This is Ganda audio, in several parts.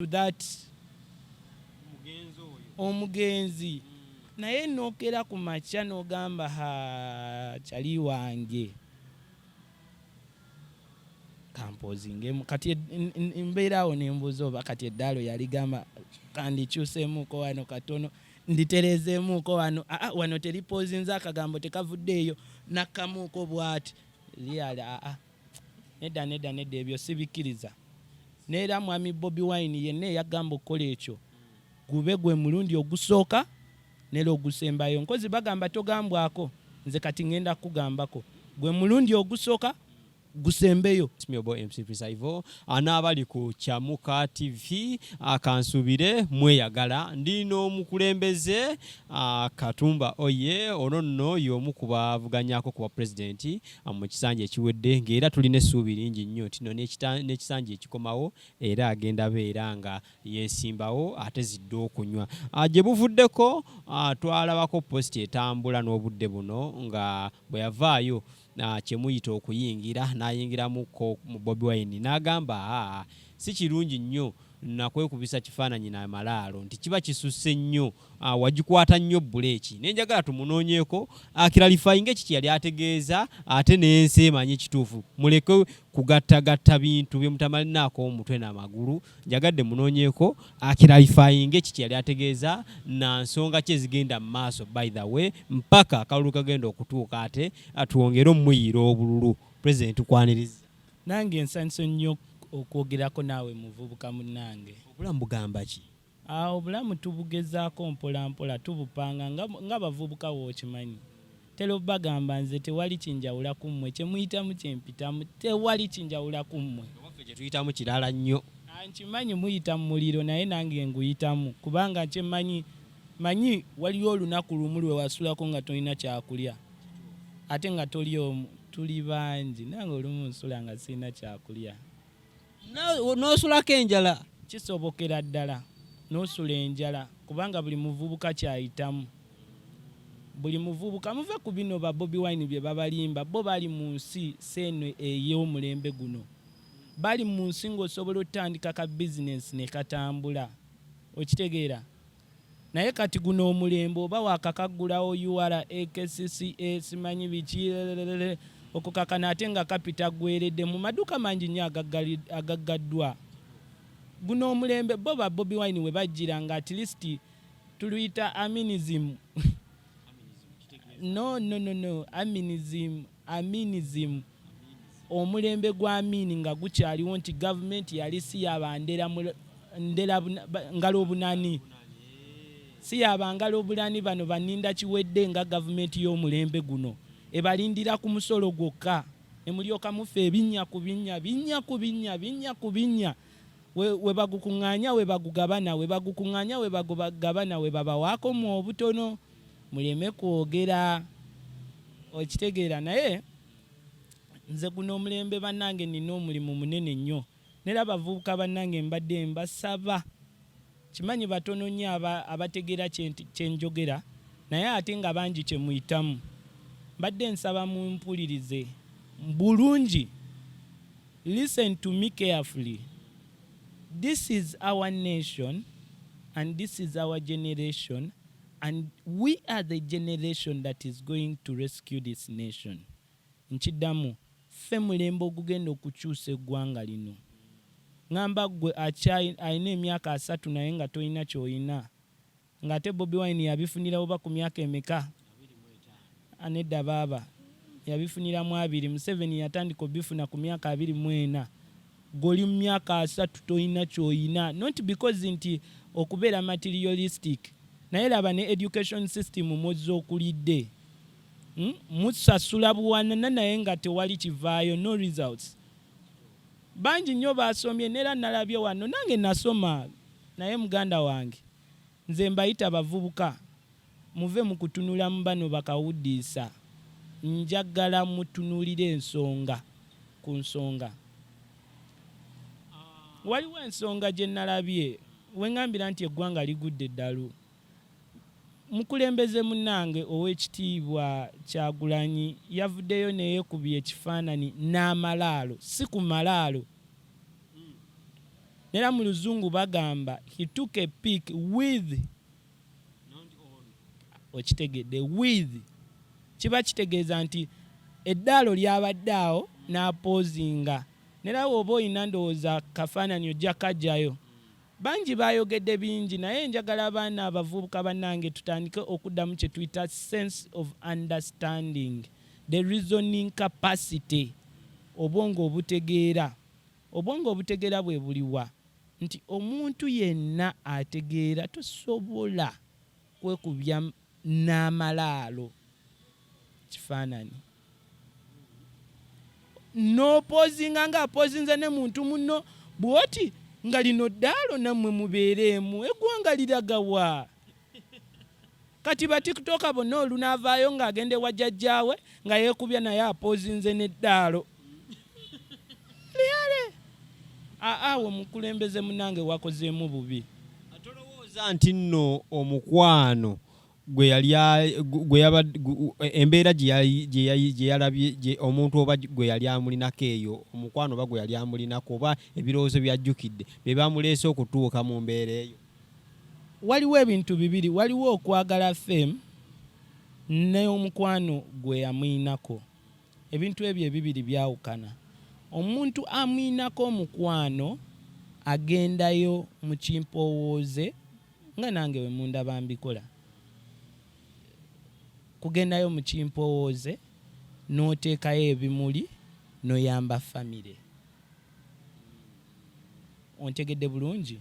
that omugenzi naye nokera ku makya n'ogamba kyali wange kampozingemu kati mbeerawo nembuuza oba kati eddaalo yaligamba kandikyuseemuuko wano katono nditereezeemuuko wano wano teripozinze akagambo tekavuddeeyo nakkamuuko bw'ati liyali nedda ebyo sibikkiriza. Neera mwami Bobi Wine yenna eyagamba okukola ekyo gube gwe mulundi ogusooka nera ogusembayo. Nkozi bagamba togambwako, nze kati ngenda kugambako gwe mulundi ogusooka gusembeyo. Simyobo MC Prisaivo anaabali ku Kyamuka TV akansubire mweyagala ndino omukulembeze Katumba Oye ono nno y'omu ku bavuganyako ku president mu kisanja ekiwedde ng'era tulina essuubi lingi nnyo tino n'ekisanja ekikomawo era agenda beera nga yeesimbawo ate zidde okunywa gye buvuddeko twalabako post etambula n'obudde buno nga bwe yavaayo kyemuyita okuyingira n'ayingira mu Bobi Wine n'agamba si kirungi nnyo nakwekubisa kifaananyi na malaalo nti kiba kisusse nnyo wagikwata nnyo buleeki nenjagala tumunoonyeeko akiralifayinga ekiki yali ategeeza ate n'ensi emanyi kituufu muleke kugattagatta bintu bye mutamalinaako omutwe n'amagulu njagadde munoonyeeko akiralifayinga ekiki yali ategeeza na nsonga ki ezigenda mu maaso by the way mpaka akalulu kagenda okutuuka ate atwongere omuyira obululu President kwaniriza. Nange nsanyusa nnyo okwogerako naawe muvubuka munnange. Obulamu bugamba ki? Obulamu tubugezaako mpola mpola tubupanga nga bavubuka w'okimanyi. Tero bagamba nze tewali kinjawula ku mmwe kyemuyitamu kyempitamu tewali kinjawula ku mmwe. Waffe kye tuyitamu kirala nnyo. Nkimanyi muyita mu muliro naye nange nguyitamu kubanga kyemmanyi manyi waliyo olunaku lumu lwe wasulako nga tolina kyakulya ate nga toli omu tuli bangi nange olumu nsula nga sirina kyakulya. N'osulako enjala kisobokera ddala n'osula enjala kubanga buli muvubuka kyayitamu. Buli muvubuka muve ku bino ba Bobi Wine bye babalimba bo bali mu nsi seeno ey'omulembe guno bali mu nsi ng'osobola otandika ka bizinesi ne katambula okitegeera naye kati guno omulembe oba wakakaggulawo UR AKCCA simanyi biki okukakana ate nga kapita gweredde mu maduuka mangi nnyo agaggaddwa. Guno omulembe bo ba Bobi Wine we bajjira nga at least tuluyita aminism no aminism omulembe gwa amini nga gukyaliwo nti gavumenti yali si yabandera ngalo obunani si yabangalo obulani bano baninda kiwedde nga gavumenti y'omulembe guno ebalindira ku musolo gwokka emulyoka mufe ebinnya ku binnya we bagukuŋŋaanya we bagugabana we bagukuŋŋaanya we bagugabana we babawaako mu obutono muleme kwogera okitegeera. Naye nze guno omulembe bannange nina omulimu munene nnyo nera abavubuka bannange mbadde mbasaba kimanyi batono nnyo abategeera kyenjogera naye ate nga bangi kyemuyitamu mbadde nsaba mumpulirize bulungi. Listen to me carefully. This is our nation and this is our generation and we are the generation that is going to rescue this nation. Nkidamu ffe mulembe ogugenda okukyusa eggwanga lino. Ngamba gwe alina emyaka 3 naye nga tolina ky'olina ng'ate Bobi Wine yabifunira oba ku myaka emeka anedda baaba yabifunira mu 2 Museveni yatandika obifuna ku myaka 24 goli mu myaka 3 tolina ky'olina not because nti okubeera materialistic naye laba ne education system muzza okulidde musasula buwanana naye nga tewali kivaayo no results. Bangi nnyo basomye nera nalabye wano nange nasoma naye muganda wange nze mbayita bavubuka muve mu kutunula mu bano bakawuddiisa njagala mutunulire ensonga ku nsonga. Waliwo ensonga gye nalabye wengambira nti eggwanga ligudde eddalu. Mukulembeze munnange ow'ekitiibwa Kyagulanyi yavuddeyo neyeekubye ekifaananyi n'amalaalo si ku malaalo nera mu luzungu bagamba he took a pic with okitegedde with kiba kitegeeza nti eddaalo lyabadde awo n'apoozinga nera woba olina ndowooza kafaananyi ojja kajjayo bangi bayogedde bingi naye njagala abaana abavubuka bannange tutandike okuddamu kye tuyita sense of understanding, the reasoning capacity, obwongo obutegeera bwe buliwa nti omuntu yenna ategeera tosobola kwekubya n'amalaalo kifaananyi n'opoozinga ng'apoozinze ne muntu muno bw'oti nga lino ddaalo nammwe mubeereemu eggwanga liragawa kati batikitoka bonna olunaavaayo ng'agende wa jjajjaawe nga yeekubya naye apoozinze n'eddaalo liyale awo mukulembeze munange wakozeemu bubi. Atolowooza nti nno omukwano embeera gye yalabye omuntu oba gwe yali amulinako eyo omukwano oba gwe yali amulinako oba ebirowoozo byajjukidde bye bamuleese okutuuka mu mbeera eyo. Waliwo ebintu bibiri, waliwo okwagala fame n'omukwano gwe yamuyinako. Ebintu ebyo ebibiri byawukana. Omuntu amuyinako omukwano agendayo mu kimpowooze nga nange we mundaba mbikola. Kugendayo mu kimpowooze n'oteekayo ebimuli n'oyamba famire. Ontegedde bulungi?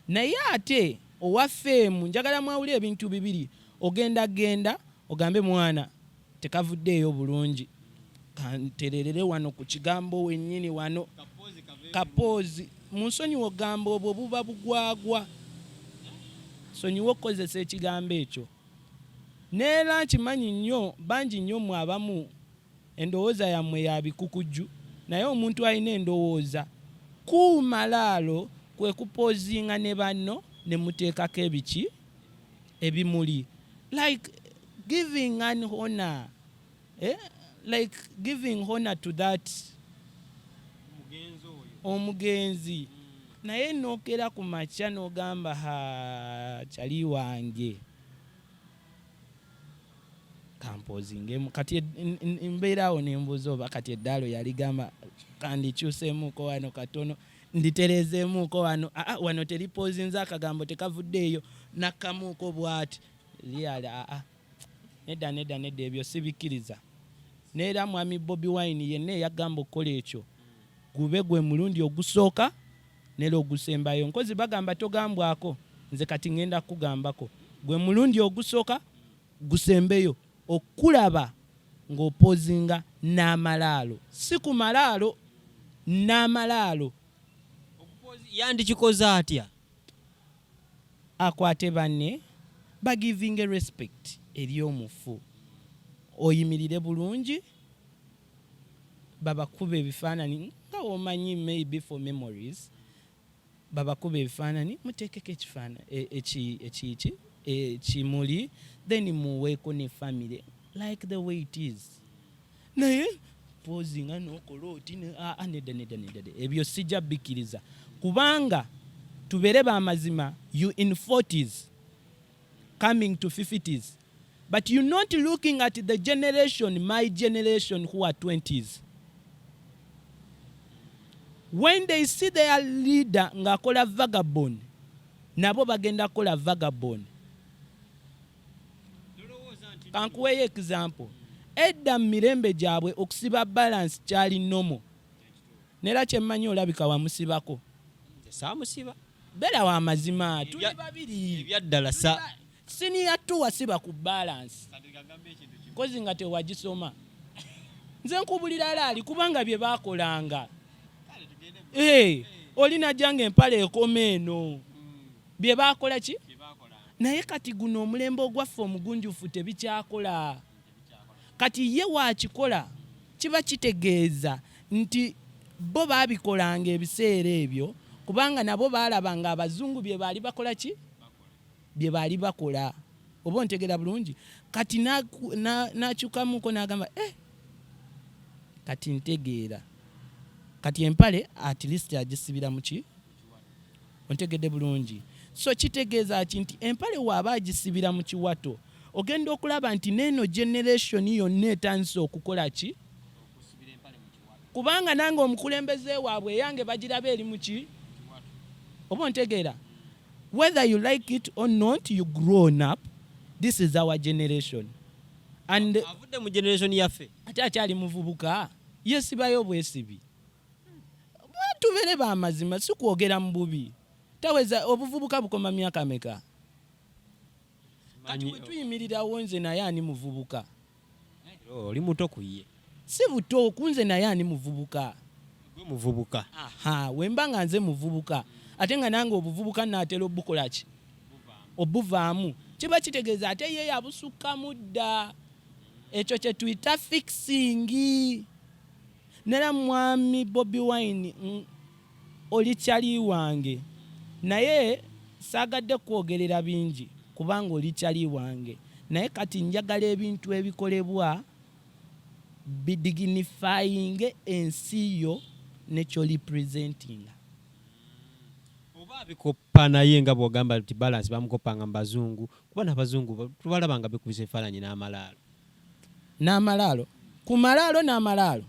Naye ate owa fame njagala mwawule ebintu bibiri. Ogenda ogambe mwana tekavuddeeyo bulungi. Kantererere wano ku kigambo wennyini wano kapoozi munsonyiwo ogamba obwo buba bugwagwa. Sonyiwo okkozesa ekigambo ekyo. Neera nkimanyi nnyo bangi nnyo mu abamu endowooza yammwe ya bikukujju naye omuntu alina endowooza kumalaalo kwe kupoozinga ne banno ne muteekako ebiki ebimuli like giving an honor like giving honor to that omugenzi naye nookera ku makya n'ogamba kyali wange kampozingemu kati mbeeraawo nembuuza oba kati eddaalo yaligamba kandikyuseemuuko wano katono nditereezeemuuko wano wano teripoozinze akagambo tekavuddeeyo nakkamuuko bw'ati lyali nedda ebyo sibikkiriza. Neera mwami Bobi Wine yenna eyagamba okukola ekyo gube gwe mulundi ogusooka neera ogusembayo. Nkozi bagamba togambwako, nze kati ngenda kugambako gwe mulundi ogusooka gusembeyo okulaba ng'opoozinga n'amalaalo, si ku malaalo n'amalaalo. Yandikikoze atya? Akwate banne bagiving a respect eri omufu, oyimirire bulungi babakuba ebifaananyi nga omanyi maybe for memories babakuba ebifaananyi muteekeko ekifaananyi ekimuli then muweeko ne family like the way it is. Naye poozinga n'okola oti nedda ebyo sijja bikkiriza kubanga tubeere b'amazima you in 40s coming to 50s but you're not looking at the generation, my generation who are 20s. When they see their leader ngakola vagabond nabo bagenda kola vagabond. Kankuweyo example. Edda mirembe gyabwe okusiba balance kyali nomo. Nera kyemmanyi olabika wamusibako. Saamusiba. Bera wa mazima tuli babiri. Ebyaddala senior tu wasiba ku balance. Kozi nga tewagisoma. Nze nkubulira laali kubanga bye bakolanga. Olina jange empale ekome eno. Bye bakola ki? Naye kati guno omulembe ogwaffe omugunjufu tebikyakola. Kati ye wakikola kiba kitegeeza nti bo baabikolanga ebiseera ebyo kubanga nabo baalabanga abazungu bye baali bakola ki? Bye baali bakola. Oba ontegera bulungi. Kati n'akyukamuuko n'agamba kati ntegeera. Kati empale at least agisibira mu ki? ontegedde bulungi. So kitegeeza nti empale waaba agisibira mu kiwato ogenda okulaba nti n'eno generation yonna etandise okukola ki? Kubanga nange omukulembeze waabwe eyange bagiraba eri mu ki? Oba ontegeera? Whether you like it or not, you grown up. This is our generation. And avudde mu generation yaffe ate akyali muvubuka yesibayo bwesibi. Tubere ba mazima si kwogera mu bubi. Taweza obuvubuka bukoma myaka meka. Kati we tuyimirirawo nze naye ani muvubuka. Oli muto kuye. Si buto kunze naye ani muvubuka. Gwe muvubuka. Aha, wembanga nze muvubuka. Ate nga nange obuvubuka naatera obukola ki? Obuvaamu. Kiba kitegeeza ate ye yabusukka mudda. Ekyo kye tuyita fixing. Nera mwami Bobi Wine oli kyali wange. Naye saagadde kwogerera bingi kubanga oli kyali wange. Naye kati njagala ebintu ebikolebwa bidignifying ensi yo nekyo representing. Oba bikopa naye nga bw'ogamba nti balance bamukopanga mu bazungu kuba n'abazungu tubalabanga bekubisa ebifaananyi n'amalaalo. N'amalaalo? Ku malaalo n'amalaalo?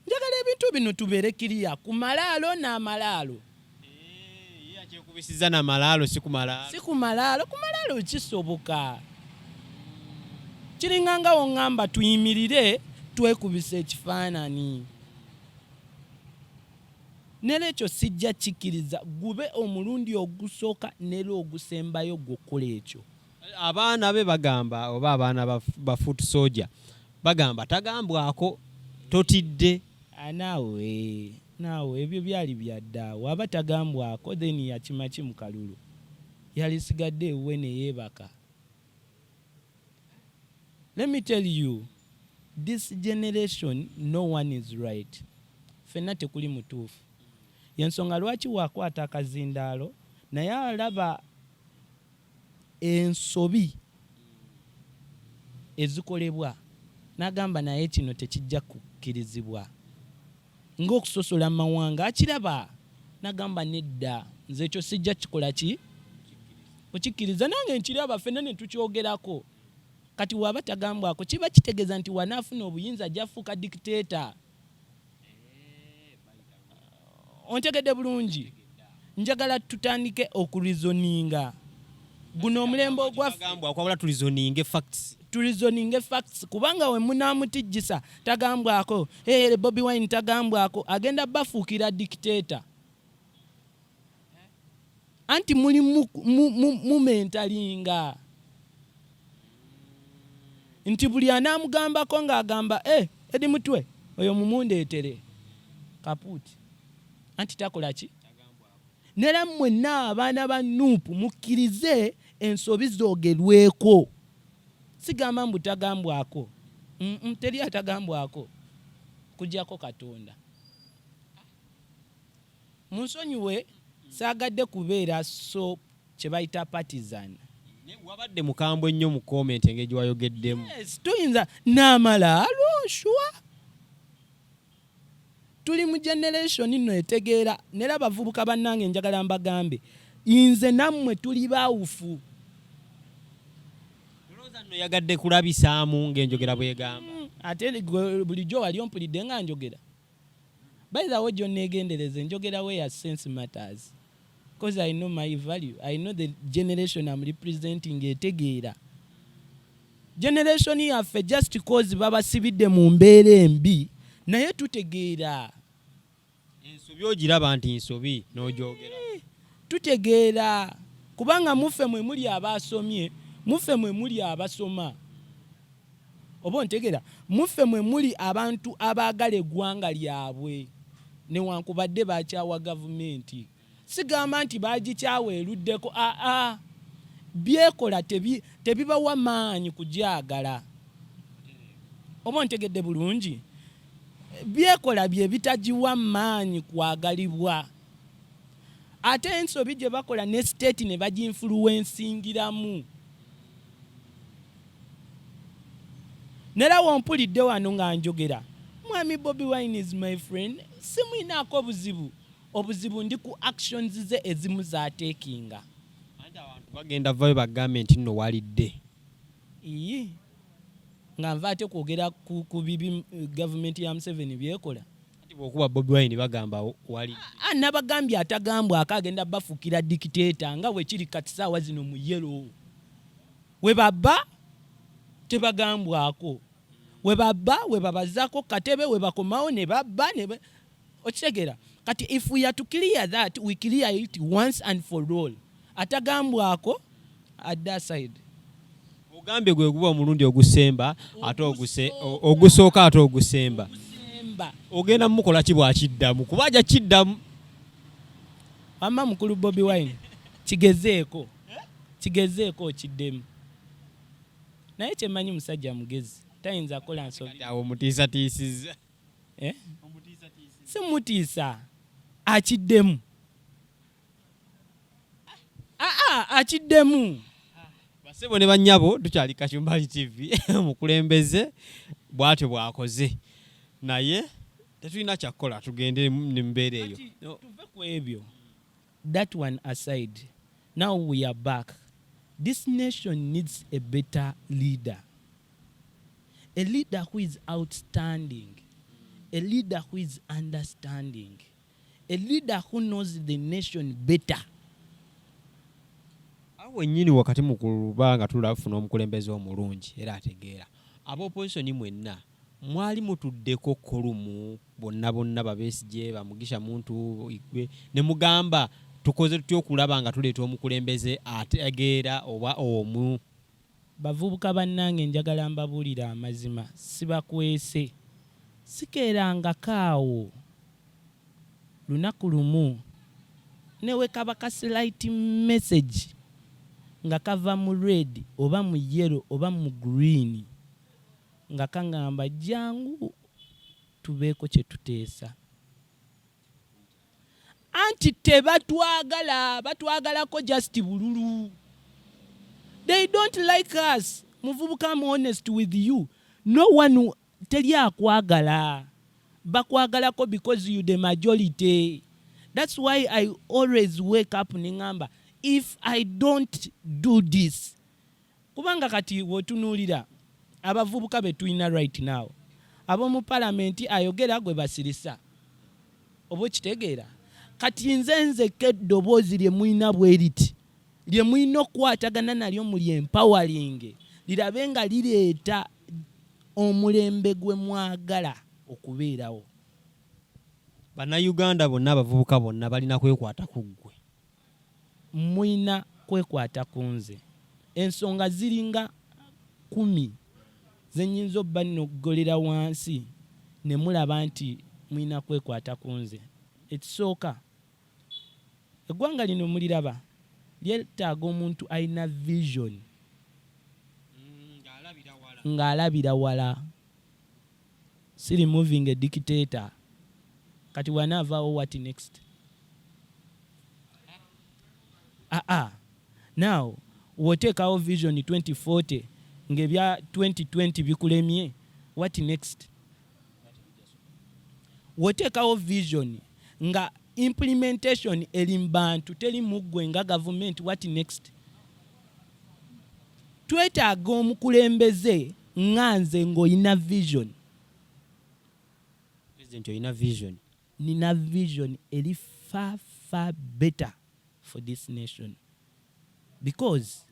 Njagala ebintu bino tubeere kiriya ku malaalo n'amalaalo. Ye akyekubisiza n'amalaalo si ku malaalo. Si ku malaalo, ku malaalo kisoboka. Kiringa nga wongamba tuyimirire twekubisa ekifaananyi. Nera ekyo sijja kikkiriza gube omulundi ogusooka nera ogusembayo gwokola ekyo. Abaana be bagamba oba abaana ba foot soldier bagamba tagambwako totidde. Naawe ebyo byali byaddaawo aba tagambwako then yakimaki mu kalulu. Yalisigadde ewuwe ne yeebaka. Let me tell you, this generation no one is right. Fenna tekuli mutuufu. Yensonga lwaki wakwata akazindaalo naye alaba ensobi ezikolebwa n'agamba naye kino tekijja kukkirizibwa. Ng'okusosola mawanga akiraba n'agamba nedda nze ekyo sijja kikola ki? Okikkiriza nange nkiraba ffenna ne tukyogerako. Kati waba tagambwako kiba kitegeeza nti wanaafuna obuyinza ajjafuuka dictator. Ontegedde bulungi. Njagala tutandike okureasoninga. Guno omulembe ogwaffe kwabula tulizoninge facts. Tulizoninge facts kubanga we munamutijjisa tagambwako. Bobi Wine tagambwako agenda bafuukira dictator. Anti muli mumentalinga. Nti buli anamugambako ng'agamba edi mutwe oyo mumundeetere kapuuti. Anti takola ki? Nera mwenna abaana ba Nuupu mukkirize ensobi zoogerweko. Sigamba mbu tagambwako. Teri atagambwako. Kujjako Katonda. Munsonyiwe saagadde kubeera so kye bayita partisan. Wabadde mukambwe nnyo mu comment engeri wayogeddemu. Yes, tuyinza n'amalaalo sure. Tuli mu generation nno etegeera nera abavubuka bannange njagala mbagambe nze nammwe tuli baawufu. Olowooza nno yagadde kulabisaamu ng'enjogera bw'egamba. Ate bulijjo wali ompulidde nga njogera. By the way gyonna egendereze njogera where sense matters. Because I know my value. I know the generation I'm representing etegeera. Generation yaffe just because babasibidde mu mbeera embi naye tutegeera. Ensobi ogiraba nti nsobi n'ogyogera. Tutegeera kubanga muffe mwe muli abasomye, muffe mwe muli abasoma. Oba ontegeera muffe mwe muli abantu abaagala eggwanga lyabwe newankubadde bakyawa gavumenti. Sigamba nti bagikyawa eruddeko. Byekola tebibawa maanyi kugyagala. Oba ontegedde bulungi? Byekola bye bitagiwa maanyi kwagalibwa. Ate ensobi gye bakola ne state ne baginfluencingiramu. Nera wompulidde wano nga njogera. Mwami Bobi Wine is my friend. Simwinaako buzibu. obuzibu ndi ku actions ze ezimu zaateekinga. Abantu bagenda vayo bagambe nti nno walidde. Iyi nga nva ate kwogera ku bibi gavumenti ya Museveni byekola. Ati bw'okuba Bobi Wine bagamba walidde. Nabagambye atagambwa akagenda bafuukira dictator nga bwe kiri kati ssaawa zino mu yero. We baba tebagambwako. We baba we babazaako katebe we bakomawo ne baba ne okitegera. Kati if we are to clear that, we clear it once and for all. Atagambwako at that side. Ogambye gwe guba omulundi ogusemba ate ogusooka ate ogusemba. Ogenda mukola ki bw'akiddamu kuba ajja kiddamu. Wamma mukulu Bobi Wine kigezeeko kiddemu. Naye kyemanyi musajja mugezi tayinza kola nsobi. Awo mutiisatiisizza. Si mutiisa akiddemu. Akiddemu. Basebo ne bannyabo tukyali Kachumbali TV mukulembeze bw'atyo bw'akoze. Naye tetulina kyakola tugende mu mbeera eyo. Tuve ku ebyo. That one aside. Now we are back. This nation needs a better leader. A leader who is outstanding. A leader who is understanding. A leader who knows the nation better. Awo nnyini wakati mu kulubanga tulafuna omukulembeze omulungi era ategeera. Ab'opposition mwenna mwali mutuddeko kolumu bonna Babesigye Bamugisha Muntu Igwe ne mugamba tukoze tutyo okulaba nga tuleeta omukulembeze ategeera oba omu. Bavubuka bannange njagala mbabuulira amazima sibakwese. Sikeeranga kaawo lunaku lumu newe kaba ka slight message nga kava mu red oba mu yellow oba mu green nga kangamba jangu tubeeko kye tuteesa. Anti batwagalako just bululu. They don't like us. Muvubuka, I'm honest with you. No one teri akwagala. Bakwagalako because you the majority. That's why I always wake up ningamba. If I don't do this, kubanga kati wotunuulira abavubuka betulina right now ab'omu parliament ayogera gwe basirisa oba kitegeera kati nze keddoboozi lye mulina bweriti lye mulina okukwatagana nalyo muli empowering lirabe nga lireeta omulembe gwe mwagala okubeerawo. Bannayuganda bonna abavubuka bonna balina kwekwata ku ggwe. Mulina kwekwata ku nze. Ensonga ziringa 10 zenyinza obba noggolera wansi ne mulaba nti mulina kwekwata ku nze. Ekisooka eggwanga lino muliraba lyetaaga omuntu alina vision ng'alabira wala. Si removing a dictator. Kati wanaavaawo what next? Now woteekawo vision 2040 ng'ebya 2020 bikulemye, what next? Woteekawo vision nga implementation eri mu bantu teri muggwe nga government, what next? Twetaaga omukulembeze nga nze ng'olina vision. President olina vision. Nina vision eri far better for this nation. Because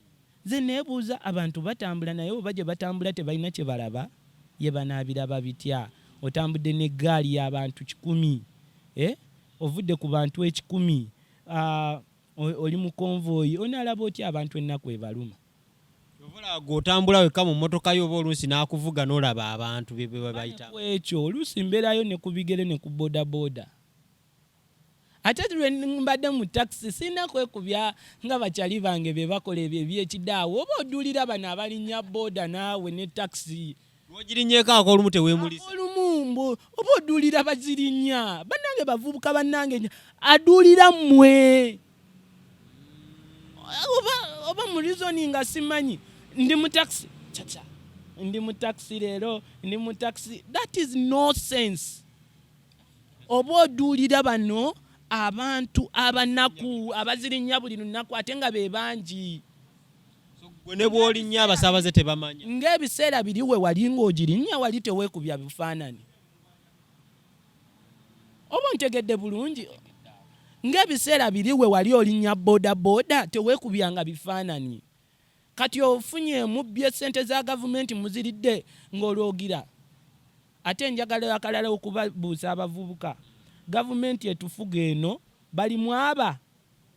ze neebuuza abantu batambula naye oba gye batambula tebalina kye balaba ye banaabiraba bitya. Otambudde n'eggaali y'abantu 100, ovudde ku bantu 100, oli mu konvoyi onaalaba otya abantu ennaku ebaluma. Obola gotambula wekka mu mmotoka yo oba oluusi n'akuvuga n'olaba abantu bye bayita. Ekyo oluusi mbeerayo ne ku bigere ne ku bodaboda. Ate lwe mbadde mu taxi sina kwekubya nga bakyali bange be bakola ebyo eby'ekidaawo oba oddulira bano abalinnya boda naawe ne taxi. Lw'ogirinnyeeko ak'olumu teweemulisa. Olumumbo oba oddulira bazirinnya bannange bavubuka bannange addulira mmwe. Oba mu reasoning nga simanyi ndi mu taxi chacha ndi mu taxi leero ndi mu taxi. That is no sense. Oba oddulira bano abantu abanaku abazirinya buli lunaku ate nga be bangi. Gwe ne bw'olinnya abasaabaze tebamanya. Ng'ebiseera biri we wali ng'ogirinnya wali teweekubya bifaananyi. Oba ntegedde bulungi. Ng'ebiseera biri we wali olinnya boda teweekubyanga bifaananyi. Kati ofunye mubbye ssente za gavumenti muziridde ng'olwogira. Ate njagala akalala okubabuuza abavubuka. Gavumenti etufuga eno bali mwaba.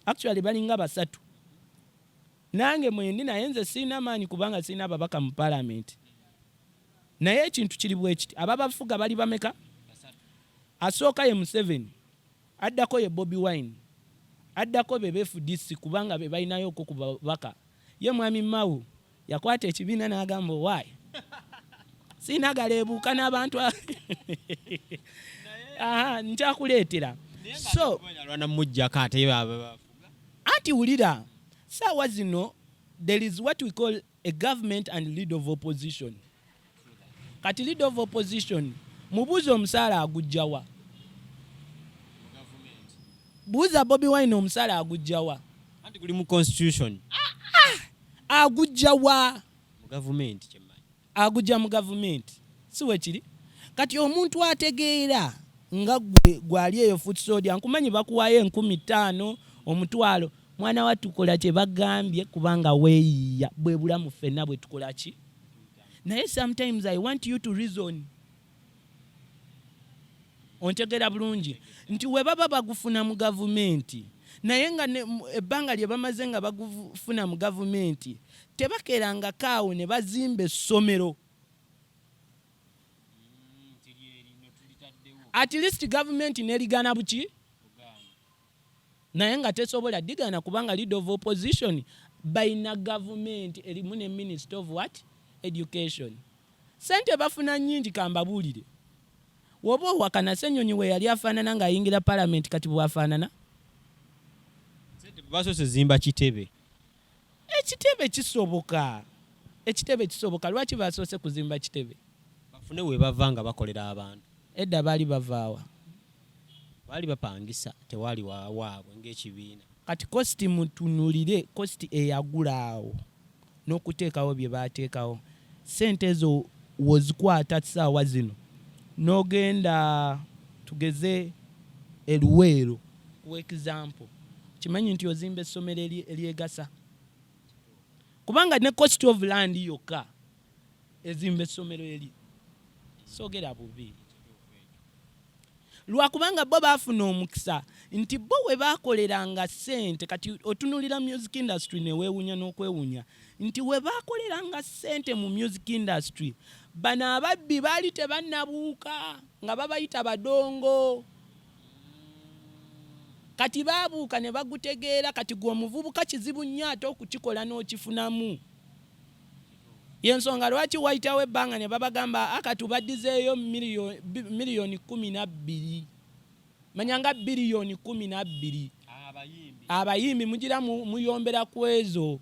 Actually balinga basatu. Nange mwendi naye nze sirina maanyi kubanga sirina ababaka mu parliament. Naye ekintu kiri bwe kiti ababafuga bali bameka? Asooka ye Museveni. Addako ye Bobi Wine. Addako be FDC kubanga be balinayo ku babaka. Ye mwami Mawu yakwata ekibiina n'agamba waayi. Sina galeebuuka n'abantu. Nkyakuleetera. So anti wulira saawa zino there is what we call a government and leader of opposition. Kati leader of opposition mubuuza omusaala agujjawa. Buuza Bobi Wine omusaala agujjawa. Anti guli mu constitution. Agujjawa. Mu government kyemmanyi. Agujja mu government. Si we kiri. Kati omuntu ategeera nga gwali eyo foot soldier nkumanyi bakuwaayo 15,000 omutwalo. Mwana wa tukola kye bagambye kubanga weeyiya bwe bulamu ffenna bwe tukola ki. Naye sometimes I want you to reason. Ontegera bulungi nti we baba bagufuna mu gavumenti naye nga ebbanga lye bamaze nga bagufuna mu gavumenti tebakeranga kaawo ne bazimba essomero. At least government neligana buki naye nga tesobola digana kubanga leader of opposition baina government erimu ne minister of what education. Sente bafuna nyingi kambabuulire. Woba wakana Ssenyonyi we yali afaanana ng'ayingira parliament kati bwafaanana. Basose zimba kitebe. Ekitebe kisoboka. Ekitebe kisoboka. Lwaki basoose kuzimba kitebe? Bafune we bavanga bakolera abantu. Edda baali bavaawa. Baali bapangisa tewali waabwe ng'ekibiina. Kati kosti mutunulire kosti eyagulaawo n'okuteekawo bye baateekawo. Sente ezo wozikwata ssaawa zino. Nogenda tugeze eluweero ku example. Kimanyi nti ozimba essomero eryegasa. Kubanga ne cost of land yokka ezimba essomero eri. Sogera bubi. Lwakubanga bo baafuna omukisa nti bo we baakoleranga ssente kati otunulira music industry ne weewunya n'okwewunya nti we baakoleranga ssente mu music industry bano ababbi baali tebannabuuka nga babayita badongo. Kati baabuuka ne bagutegeera kati gwe omuvubuka kizibu nnyo ate okukikola n'okifunamu. Y'ensonga lwaki wayitawo ebbanga ne babagamba akatubaddizeeyo miliyoni 12. Manyanga biliyoni 12. Abayimbi mugira muyombera ku ezo.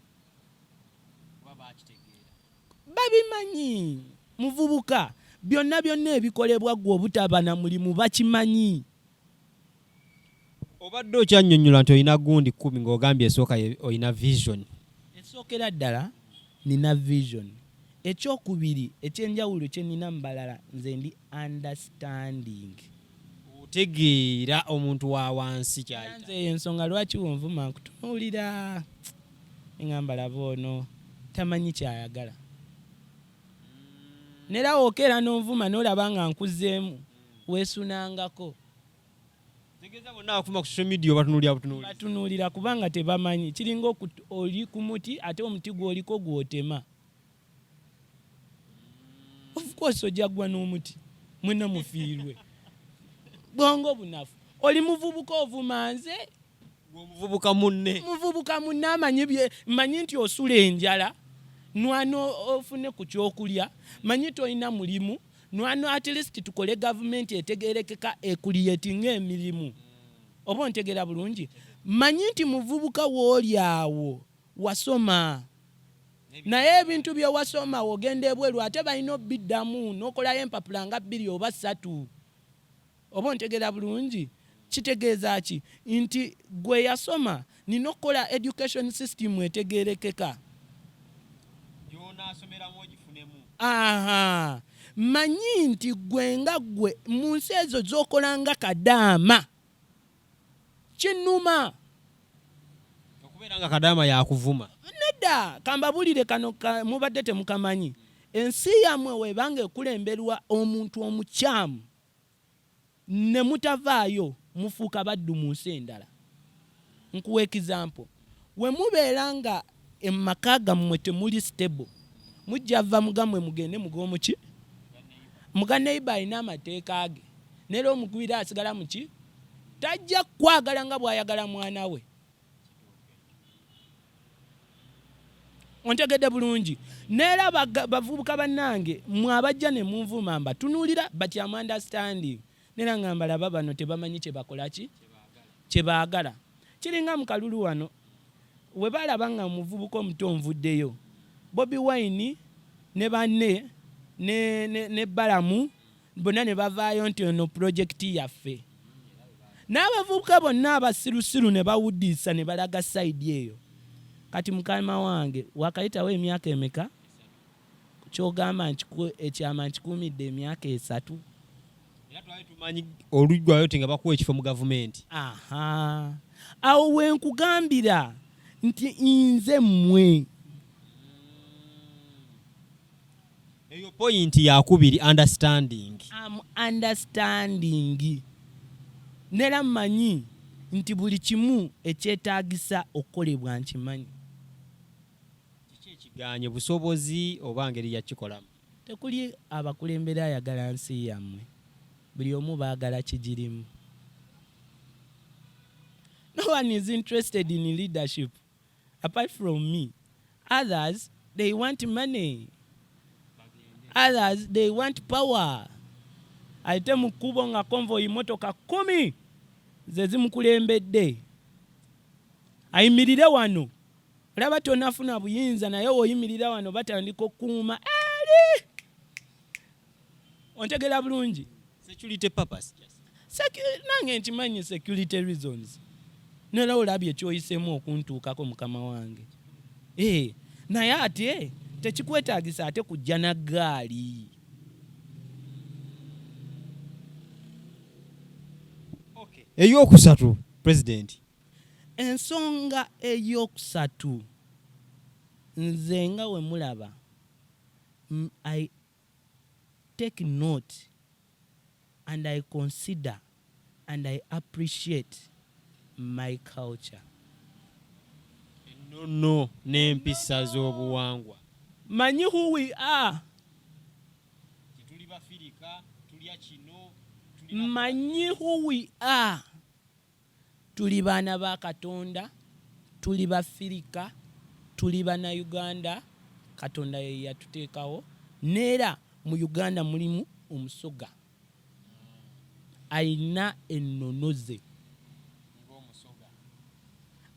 Babimanyi. Muvubuka byonna ebikolebwa gwe obutaba na mulimu bakimanyi. Obadde okyannyonnyola nti olina gundi 10 ng'ogambye esooka olina vision. Esookera ddala nina vision. Ekyokubiri ekyenjawulo kye nina mu balala nze ndi understanding. Otegeera omuntu wa wansi kyayita. Nze ensonga lwaki wonvuma nkutunuulira engamba laba ono tamanyi kyayagala. Nera okera n'onvuma n'olaba nga nkuzzeemu weesunangako. Tegeeza bonna abafuma ku social media batunuulira kubanga tebamanyi. Kiringa oli ku muti ate omuti gw'oliko gw'otema. Of course ojagwa n'omuti mwena mufiirwe. Bwongo bunafu. Oli muvubuka ovuma nze. Muvubuka munne. Muvubuka munne manyi nti osula enjala. Nwano ofune ku kyokulya. Manyi toyina mulimu. Nwano at least tukole government etegerekeka ekuliyetinga emirimu. Oba ontegera bulungi. Manyi nti muvubuka w'oli awo wasoma. Naye ebintu bye wasoma ogenda ebweru ate balina obiddamu n'okolayo empapula nga 2 oba 3. Oba ontegera bulungi. kitegeeza ki nti gwe yasoma nina okukola education system etegeerekeka. Aha, manyi nti gwe nga gwe mu nsi ezo z'okola nga Kadaama kinnuma okubeera nga Kadaama yakuvuma. Nedda kambabulire kano mubadde temukamanyi. Ensi yammwe webanga ekulemberwa omuntu omukyamu ne mutavaayo mufuuka baddu mu nsi endala. Nkuwa example. We mubeera nga emmaka gammwe temuli stable, mujja va mugamwe mugende mugomuki muga neighbor alina amateeka ge, neera omugwira asigala muki tajja kwagala nga bw'ayagala mwana we. Ontegedde bulungi. Neera bavubuka bannange mwabajja ne munvuma mba tunuulira but am understanding. Neera ngamba laba bano tebamanyi kye bakola ki kye baagala. Kiringa mu kalulu wano we balaba nga muvubuka omuto nvuddeyo, Bobi Wine ne banne ne Balamu bonna ne bavaayo nti ono projekiti yaffe. N'abavubuka bonna abasirusiru ne bawuddisa ne balaga sayidi eyo. Kati mukama wange wakayitawo emyaka emeka kyogamba ekyama nkikuumidde emyaka 3. Era twali tumanyi olugwayo tinga bakuwa ekifo mu gavumenti. Aha, awo we nkugambira nti nze mmwe eyo point yakubiri understanding. Understanding. Neera mmanyi nti buli kimu ekyetaagisa okukolebwa nkimanyi. Kiki ekiganye busobozi oba ngeri yakikolamu? Tekuli abakulembera ayagala nsi yammwe, buli omu baagala kigirimu. No one is interested in leadership apart from me. Others, they want money. Others, they want power. Aite mukubo nga convoy motoka 10 ze zimukulembedde. Ayimirire wano. Olaba tonafuna buyinza naye oyimirira wano batandika okuuma eri. Ontegera bulungi. Security purpose. Nange nkimanyi security reasons. Nera olabye ekyoyisemu okuntuukako mukama wange. Naye ate tekikwetaagisa ate kujja na gaali. Okay. Ey'okusatu, President. Ensonga ey'okusatu nze nga we mulaba, I take note and I consider and I appreciate my culture. No, n'empisa z'obuwangwa. Manyi who we are. Tuli Bafirika, tulya kino, manyi who we are. Tuli baana ba Katonda, tuli Bafirika, tuli bana Uganda, Katonda ye yatuteekawo. Neera mu Uganda mulimu omusoga. Ayina ennono ze.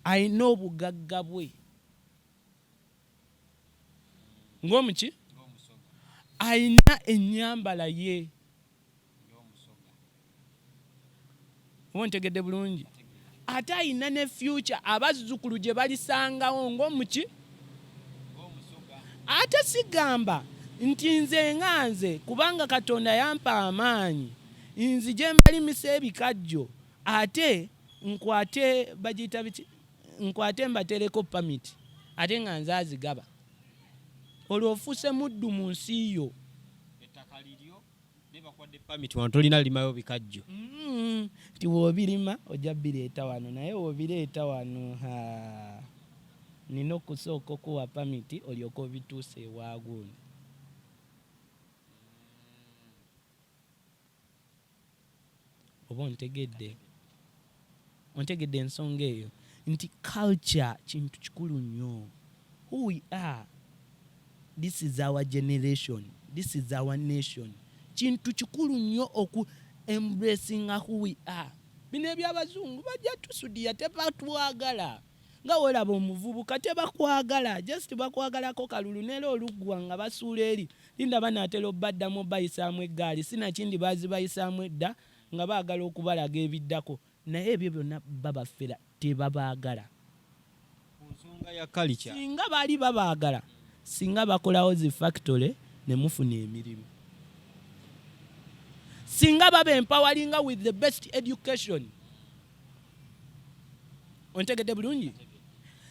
Ayina obugagga bwe. Ng'omuki? Ayina ennyambala ye. Ontegedde bulungi. Ate ayina ne future abazzukulu gye balisangawo ng'omuki? Ate sigamba nti nze nga nze kubanga Katonda yampa amaanyi nzije mbalimisa ebikajjo ate nkwate bagiyita biki? Nkwate mbatereko permit ate nga nze azigaba. Olwo ofuuse muddu mu nsi yo. Ettaka liryo ne bakwadde permit wano tolina limayo bikajjo. Ti woobirima ojja bireeta wano naye woobireeta wano nina okusooka okuwa permit olyoka obituuse ewaagundi. Oba ontegedde ensonga eyo nti culture kintu kikulu nnyo. Who we are, this is our generation, this is our nation. Kintu kikulu nnyo oku embracing who we are. Bino eby'abazungu bajja tusudiya tebatwagala. Nga olaba omuvubuka tebakwagala, just bakwagalako kalulu neera oluggwa nga basuula eri. Linda banaatera obbaddamu bayisaamu eggaali, sinakindi bazibayisaamu edda nga baagala okubalaga ebiddako. naye ebyo byonna babafera tebabaagala. Ku nsonga ya culture. Singa baali babaagala, singa bakolawo zi factory ne mufuna emirimu. Singa baba empowering with the best education. Ontegedde bulungi?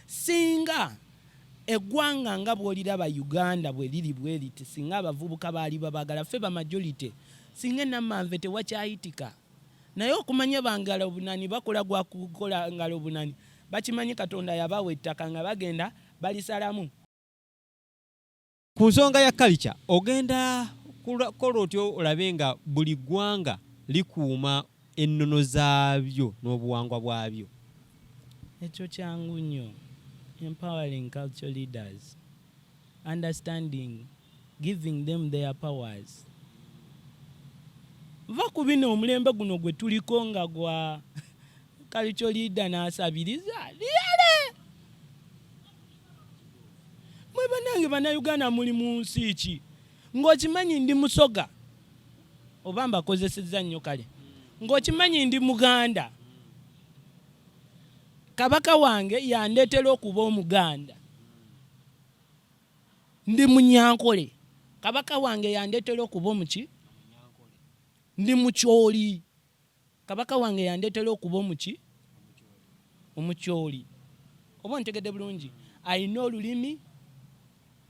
Singa eggwanga nga bw'oliraba Uganda bwe liri bwe liti, singa abavubuka baali babaagala, ffe ba majority, singa enammanve tewakyayitika. Naye okumanya bangala obunani bakola gwa kukola ngalo obunani. Bakimanyi Katonda yabawa ettaka nga bagenda balisalamu. Ku nsonga ya culture ogenda kola otyo olabe nga buli ggwanga likuuma ennono zaabyo n'obuwangwa bwabyo. Ekyo kyangu nnyo. Empowering culture leaders, understanding, giving them their powers. Va ku bino omulembe guno gwe tuliko nga gwa culture leader n'asabiriza liyale. Mwe banange bannayuganda muli mu nsi ki? Ng'okimanyi ndi Musoga oba mbakozesezza nnyo kale. Ng'okimanyi ndi Muganda. Kabaka wange yandeetera okuba Omuganda. Ndi Munyankole. Kabaka wange yandeetera okuba omuki? Ndi Mukyoli. Kabaka wange yandeetera okuba omuki? Omukyoli. Oba ntegedde bulungi? Alina olulimi,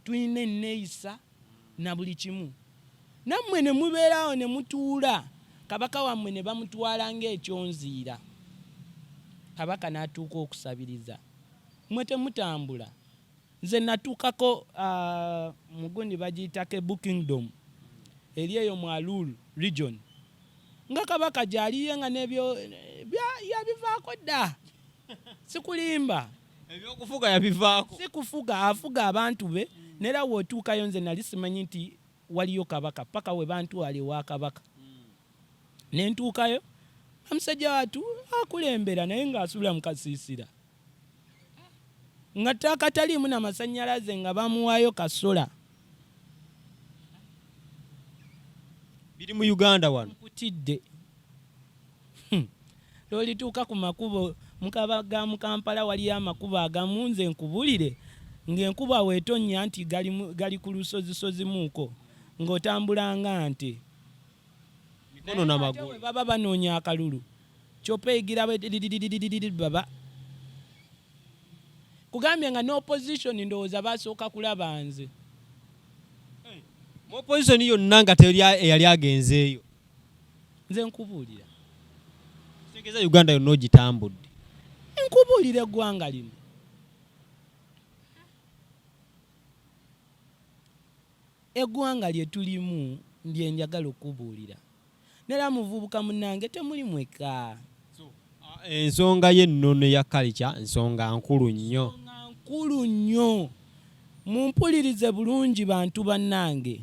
tulina enneeyisa na buli kimu. Nammwe ne mubeerawo ne mutuula, kabaka wammwe ne bamutwala ng'ekyonziira. Kabaka n'atuuka okusabiriza. Mwe temutambula. Nze natuukako mugundi bagiyitako Bookingdom eri eyo mu Arua region. Nga kabaka gy'aliye nga n'ebyo yabivaako dda. Sikulimba. Ebyokufuga yabivaako. Si kufuga, afuga abantu be. Nera w'otuukayo nze nali simanyi nti waliyo kabaka paka we bantwala ewa kabaka. Ne ntuukayo omusajja watu akulembera naye ng'asula mu kasiisira. Nga ttaka taliimu n'amasannyalaze nga bamuwaayo kasola. Biri mu Uganda wano. Nkutidde. Lolituuka ku makubo mukabaga mu Kampala waliyo amakubo agamu nze nkubulire ng'enkuba weetonnya nti gali ku lusozisozi muuko ng'otambulanga nte. Mikono n'amagulu. Baba banoonya akalulu. Kyoppa egira baba. Kugambye nga n'opposition ndowooza basooka kulaba nze. Mu opposition yonna nga eyali agenzeeyo. Nze nkubuulira. Tegeza Uganda yonna ogitambudde. Nkubuulira eggwanga lino. Eggwanga lye tulimu lye njagala okubuulira. Nera muvubuka munnange temuli mweka. Ensonga y'ennono ya culture nsonga nkulu nnyo. Nkulu nnyo. Mumpulirize bulungi bantu bannange.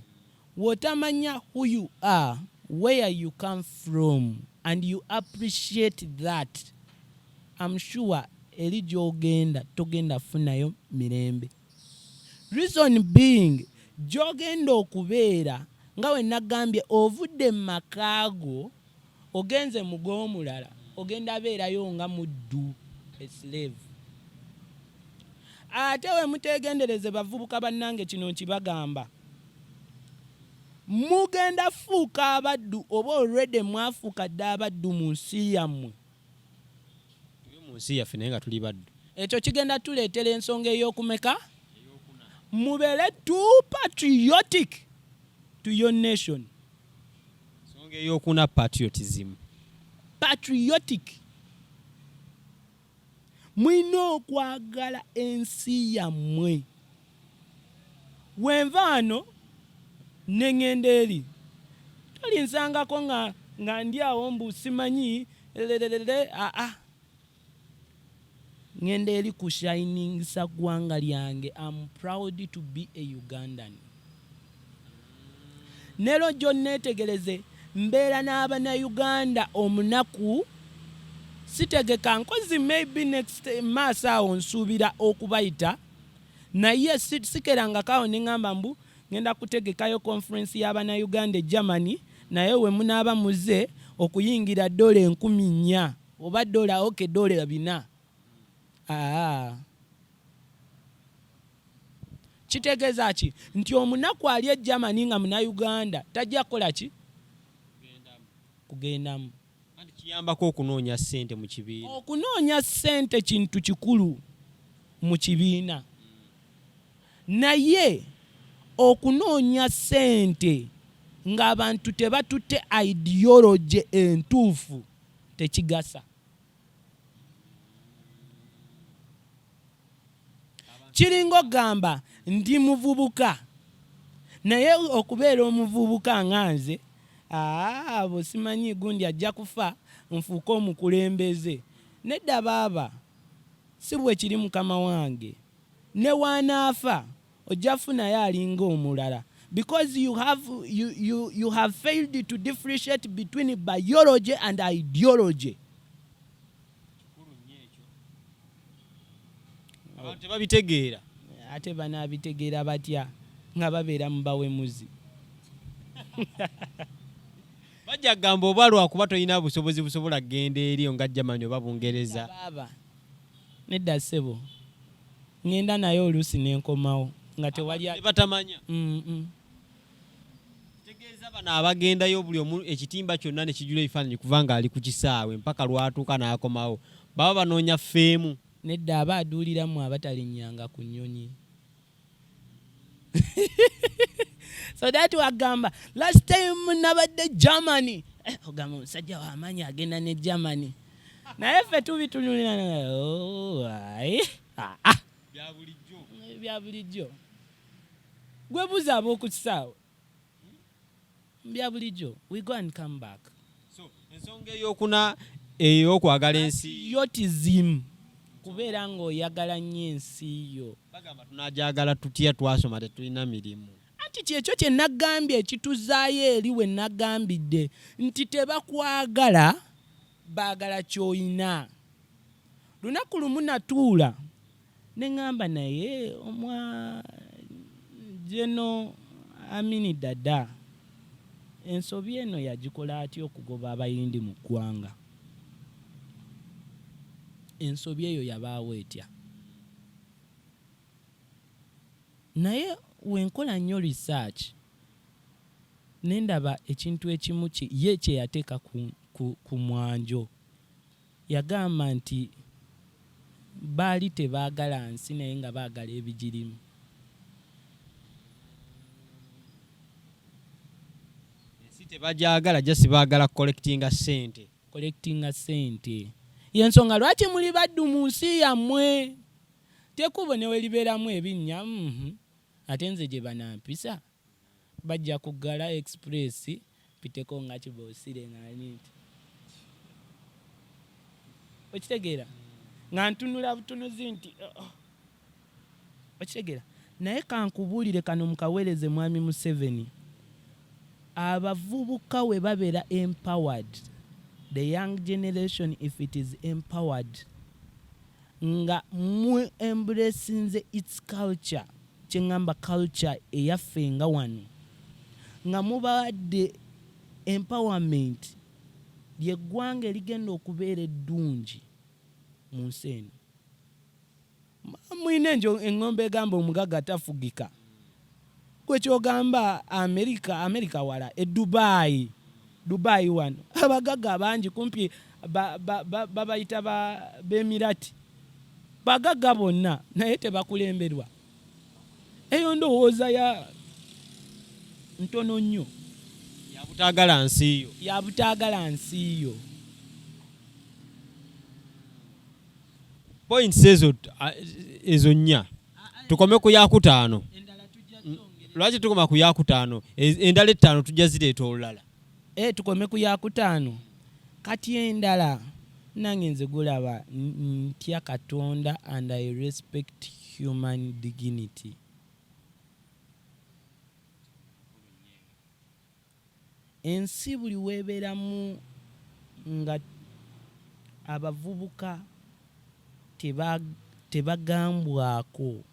Wotamanya who you are, where you come from, and you appreciate that, I'm sure eri gy'ogenda togenda funayo mirembe. Reason being, gy'ogenda okubeera nga we nagambye ovudde mu makaago ogenze mu g'omulala ogenda beerayo nga muddu, a slave. Ate we mutegendereze bavubuka bannange kino nkibagamba. Mugenda fuuka abaddu oba already mwafuuka dda abaddu mu nsi yammwe. Tuli mu nsi yaffe naye nga tuli baddu. Ekyo kigenda tuleetera ensonga ey'okumeka? Mubeere too patriotic to your nation. Ensonga ey'okuna patriotism. Patriotic. Mwina okwagala ensi yammwe. Wenva wano neŋŋenda eri. Tolinsangako nga ndi awo mbu simanyi ŋŋenda eri kushiningisa ggwanga lyange. I'm proud to be a Ugandan. Nero gy'onneetegereze mbeera n'Abannayuganda omunaku sitegeka nkozi maybe next maaso awo nsuubira okubayita naye sikerangakaawo ne ŋŋamba mbu ngenda kutegekayo conference y'Abannayuganda e Germany naye we munaaba muze okuyingira $4,000 oba dola okay dola 4 kitegeeza ki nti omunaku ali e Germany nga muna Uganda tajja kukola ki kugendamu kiyambako okunoonya ssente mu kibiina. Okunoonya ssente kintu kikulu mu kibiina, naye okunoonya ssente ng'abantu tebatutte ideology entuufu tekigasa. Kiringo gamba ndi muvubuka naye okubeera omuvubuka nga nze abo simanyi gundi ajja kufa nfuuka omukulembeze. Nedda baaba si bwe kiri mukama wange, ne wanaafa ojja funayo alinga omulala because you have failed to differentiate between biology and ideology. Tebabitegeera ate banabitegeera batya nga babeera mu bawemuzi. bajja gamba oba lwakuba tolina busobozi busobola kgenda eri nga Germany oba Bungereza. Baba nedda ssebo ngenda naye oluusi n'enkomawo nga tewali batamanya. Tegeeza bano abagendayo buli omu ekitimba kyonna ne kijula ebifaananyi kuva nga ali ku kisaawe mpaka lwatuuka n'akomawo baba banoonya ffeemu. Nedda aba aduuliramu abatalinnyanga ku nnyonyi. So that wagamba last time nabadde Germany ogamba omusajja w'amaanyi agenda ne Germany naye ffe tubitunulira bya bulijjo gwe buza ab'oku kisaawe bya bulijjo. We go and come back. So ensonga ey'okuna ey'okwagala ensi yotism kubeera ng'oyagala nnyo ensi yo. bagamba tunaajagala tutya twasoma tetulina mirimu. Anti kyekyo kye nagambye ekituzaayo eri we nagambidde nti tebakwagala baagala ky'oyina. Lunaku lumu natuula ne ŋŋamba naye omwa Jeno Amini Dada ensobi eno yagikola atya okugoba abayindi mu ggwanga? Ensobi eyo yabaawo etya? Naye wenkola nnyo research nendaba ekintu ekimu ye kye yateeka ku mwanjo. Yagamba nti baali tebaagala nsi naye nga baagala ebigirimu. Ensi tebajagala just baagala collectinga ssente. Collectinga ssente y'ensonga lwaki muli baddu mu nsi yammwe. Tekubo ne welibeeramu ebinnya ate nze gye banampisa bajja kuggala express piteko nga kiboosire nga nti okitegeera nga ntunula butunuzi nti okitegeera. Naye kankubuulire kano mukaweereze mwami Museveni, abavubuka we babeera empowered, the young generation if it is empowered nga mu embracinze its culture, kyengamba culture eyaffe nga wano, nga mubawadde empowerment, lyeggwanga erigenda okubeera eddungi mu nsi eno. Mwine engombe egamba omugaga tafugika. Gwe kyogamba Amerika wala Dubai wano abagaga bangi kumpi babayita b'Emirati bagaga bonna naye tebakulemberwa. Eyo ndowooza ya ntono nnyo yabutaagala nsi yo. Points ezo nnya tukome ku yakutaano. Lwaki tukoma ku yakutaano? Endala ettaano tujja zireeta olulala. Tukome ku yakutaano. Kati endala nange nze gulaba ntya Katonda and I respect human dignity. Ensi buli weebeeramu nga abavubuka tebagambwako,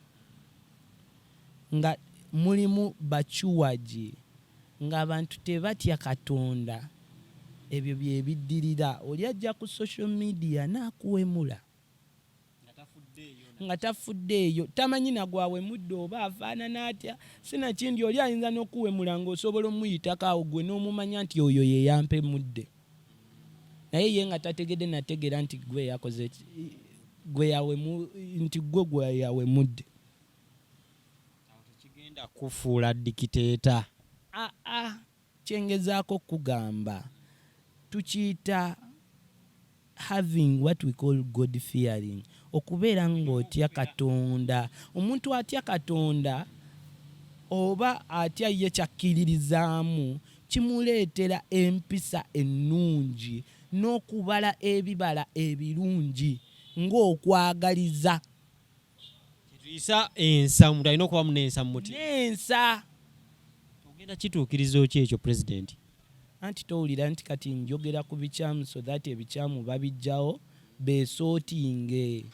nga mulimu bacuwaji, ng'abantu tebatya Katonda, ebyo byebiddirira oli ajja ku social media n'akuwemula nga tafuddeeyo tamanyi nagwawe mudde oba afaanana atya sinakindi oli ayinza n'okuwemula ng'osobola omuyitako awo gwe n'omumanya nti oyo ye yampe mudde naye ye nga tategedde nategeera nti gwe yakoze nti gwe yawe mudde tekigenda kufuula dikiteeta kyengezaako kugamba tukiyita having what we call God fearing okubeera ng'otya Katonda. Omuntu atya Katonda oba atya ye kyakkiririzaamu kimuleetera empisa ennungi n'okubala ebibala ebirungi ng'okwagaliza. Kituyisa ensa, omuntu alina okuba mu n'ensa mu mutima. N'ensa. Ogenda kituukirizo ki ekyo Pulezidenti? Anti towulira nti kati njogera ku bikyamu so that ebikyamu babijjawo beesootinge.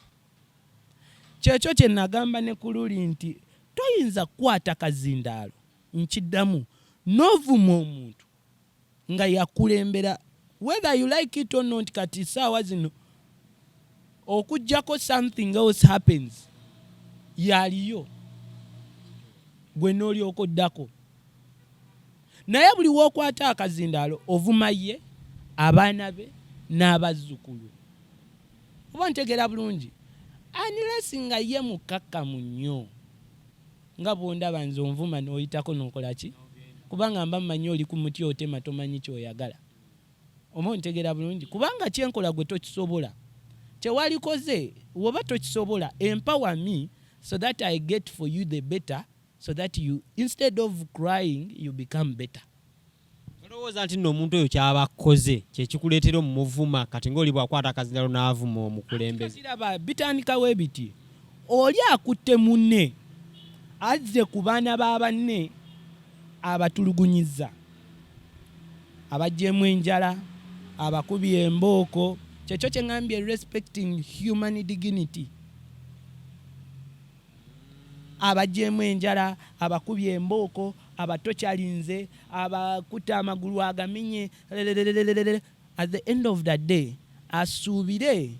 Kyekyo kye nagamba ne ku luli nti toyinza kukwata kazindaalo nkiddamu n'ovuma omuntu nga yakulembera whether you like it or not. Kati saawa zino okujjako something else happens yaliyo gwe n'olyoka oddako. Naye buli w'okwata akazindaalo ovuma ye, abaana be n'abazzukulu. Oba ntegeera bulungi unless nga ye mukakkamu nnyo nga bw'ondaba nze onvuma n'oyitako n'okola ki kubanga mba mmanyi oli ku muti otema tomanyi ky'oyagala. Oba ntegeera bulungi kubanga kyenkola gwe tokisobola kyewalikoze woba tokisobola empower me so that I get for you the better so that you instead of crying you become better. Olowooza nti nno omuntu oyo kyaba akoze kye kikuleetera omuvuma kati ng'oli bw'akwata akazindaalo n'avuma omukulembeze. Kiraba bitandikawo ebiti oli akutte munne azze ku baana ba banne abatulugunyizza abaggyemu enjala abakubye embooko. Kyekyo kye ngambye respecting human dignity. Abaggyemu enjala abakubye embooko abatokyalinze abakuta amagulu agamenye at the end of the day asuubire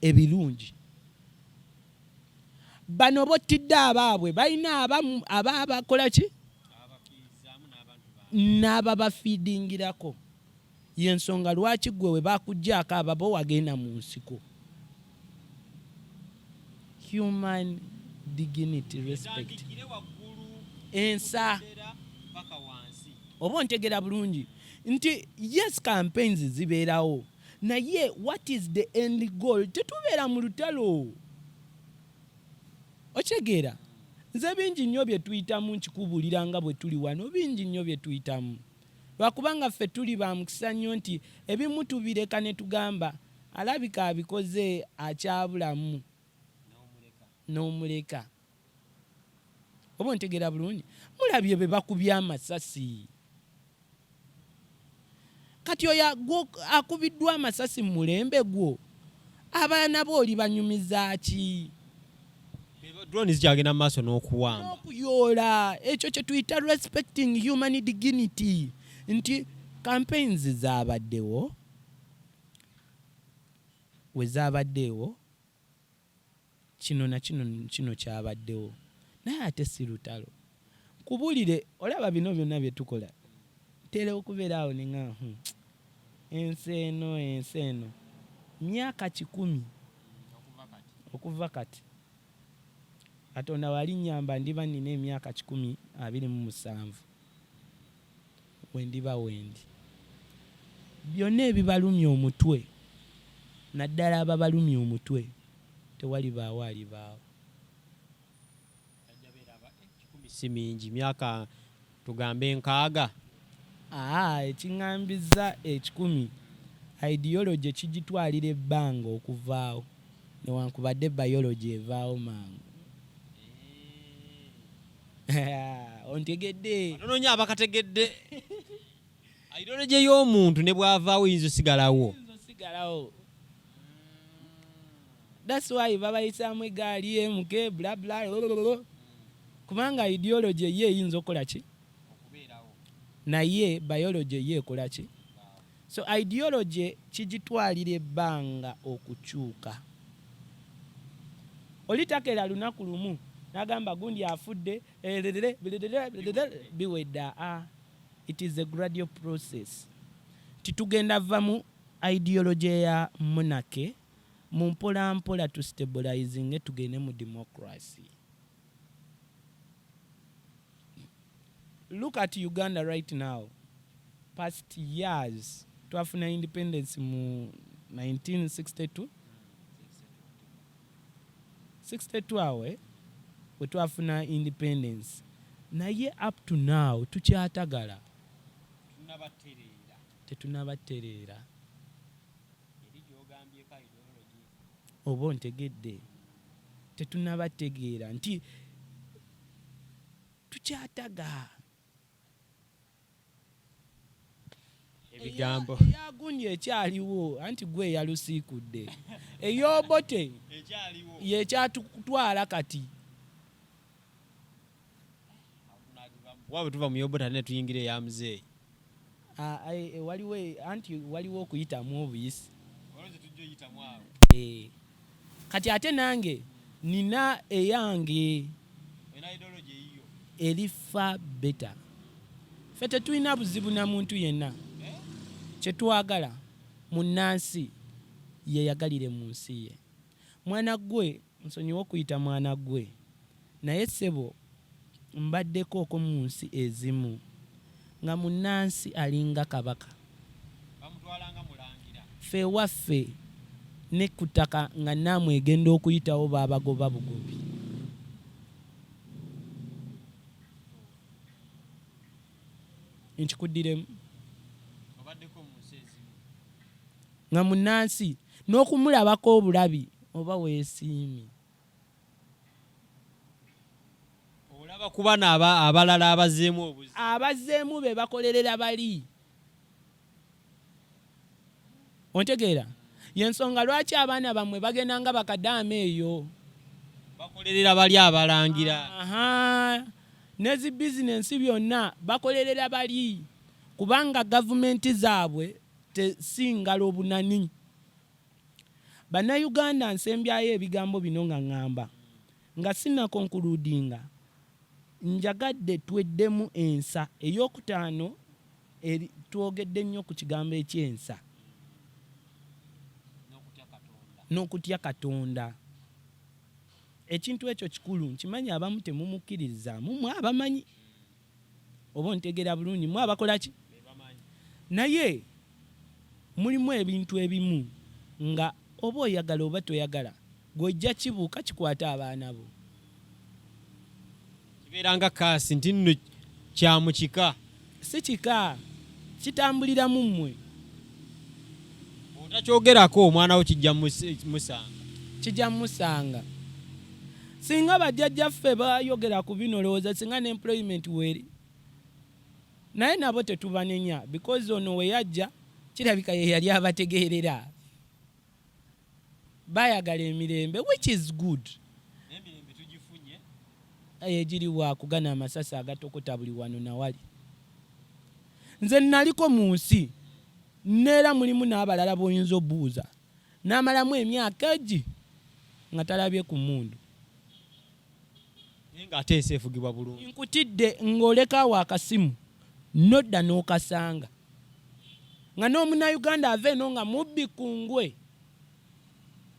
ebirungi. Bano bottidde abaabwe balina ababakola ki n'ababafiidingirako. Y'ensonga lwaki gwe we bakuggyako ababo wagenda mu nsiko. Human dignity, respect. Ensa. Oba ontegera bulungi nti yes campaigns zibeerawo naye what is the end goal? Tetubeera mu lutalo. Okitegeera nze bingi nnyo bye tuyitamu nkikubulira nga bwe tuli wano bingi nnyo bye tuyitamu lwakubanga ffe tuli ba mukisa nnyo nti ebimu tubireka ne tugamba alabika abikoze akyabulamu n'omuleka. Oba ontegeera bulungi mulabye be bakubye amasasi. Kati oyo akubiddwa amasasi mu mulembe gwo abaana bo oli banyumiza ki? Drone zikyagenda mu maaso n'okuwamba n'okuyoola. Ekyo kye tuyita respecting human dignity nti campaigns zaabaddewo we zaabaddewo kino na kino kyabaddewo naye ate si lutalo. Kubulire olaba bino byonna bye tukola tera okubeera awo nenga ensi eno myaka 10 okuva kati Katonda wali nyamba ndiba nina emyaka 27 wendiba wendi. Byonna ebibalumya omutwe naddala ababalumya omutwe tewali baawo alibaawo. Si mingi myaka tugambe 6. Ekiŋŋambiza 10 ideology kigitwalira ebbanga okuvaawo newankubadde biology evaawo mangu. Ontegedde nononya abakategedde ideology y'omuntu ne bw'avaawo yinzo sigalawo. That's why babayisaamu egaali MK bla bla kubanga ideology ye eyinza okukola ki naye biology ye ekola ki. So ideology kigitwalira ebbanga okukyuka. Olitakera lunaku lumu n'agamba gundi afudde biwedda. It is a gradual process. Titugenda va mu ideology ya monarchy mu mpola mpola to stabilizing tugende mu democracy. Look at Uganda right now. Past years twafuna independence mu 1962 awe we twafuna independence, naye up to now tukyatagala tetunabatereera. Oba ontegedde, tetunabategeera nti tukyataga ebigambo yagundi ekyaliwo anti gwe yalusiikudde ey'obote yekyatutwala kati. waba tuva mu yobota ne tuyingira eya muzeeyi. Waliwo okuyitamu obuyisi kati ate nange nina eyange erifa beta. Ffe tetulina buzibu na muntu yenna. Kyetwagala munnansi yeyagalire mu nsi ye. Mwana gwe nsonyiwa okuyita mwana gwe, naye ssebo mbaddeko okwo mu nsi ezimu nga munnansi alinga kabaka, ffe waffe ne ku ttaka nga naamwe egenda okuyitawo baabagoba bugobi. Nkikuddiremu nga munnansi n'okumulabako obulabi oba weesiimye. Olaba kuba abalala abazeemu obuzi. Abazeemu be bakolerera bali. Ontegeera? Yensonga lwaki abaana bammwe bagenda nga bakadaama eyo. Bakolerera bali abalangira. Nezi bizinensi byonna bakolerera bali. Kubanga gavumenti zaabwe tesingala obunani. Bannayuganda nsembyayo ebigambo bino nga ngamba nga sinnakonkuludinga njagadde tweddemu ensa. Ey'okutaano twogedde nnyo ku kigambo ekyensa n'okutya Katonda. Ekintu ekyo kikulu, nkimanyi abamu temumukkiririza, mumwe abamanyi oba ontegeera bulungi, mwe abakola ki? Naye mulimu ebintu ebimu nga oba oyagala oba toyagala gw'ojja kibuuka kikwata abaana bo. Kibeera nga kaasi nti nno kya mu kika. Si kika, kitambulira mu mmwe. Otakyogerako omwana wo kijja musanga. Kijja musanga. Singa bajjajjaffe bayogera ku bino lowooza singa n'employment weri. Naye nabo tetubanenya because ono we yajja kirabika ye yali abategeerera. Bayagala emirembe, which is good. Emirembe tugifunye. Egiri wa kugana amasasi agatokota buli wano na wali. Nze naliko mu nsi neera mulimu n'abalala b'oyinza obbuuza n'amalamu emyaka egi nga talabye ku mmundu. Nga ateesa efugibwa bulungi. Nkutidde ng'olekaawo akasimu nodda n'okasanga nga n'omunnayuganda ava eno nga mubbi ku ngwe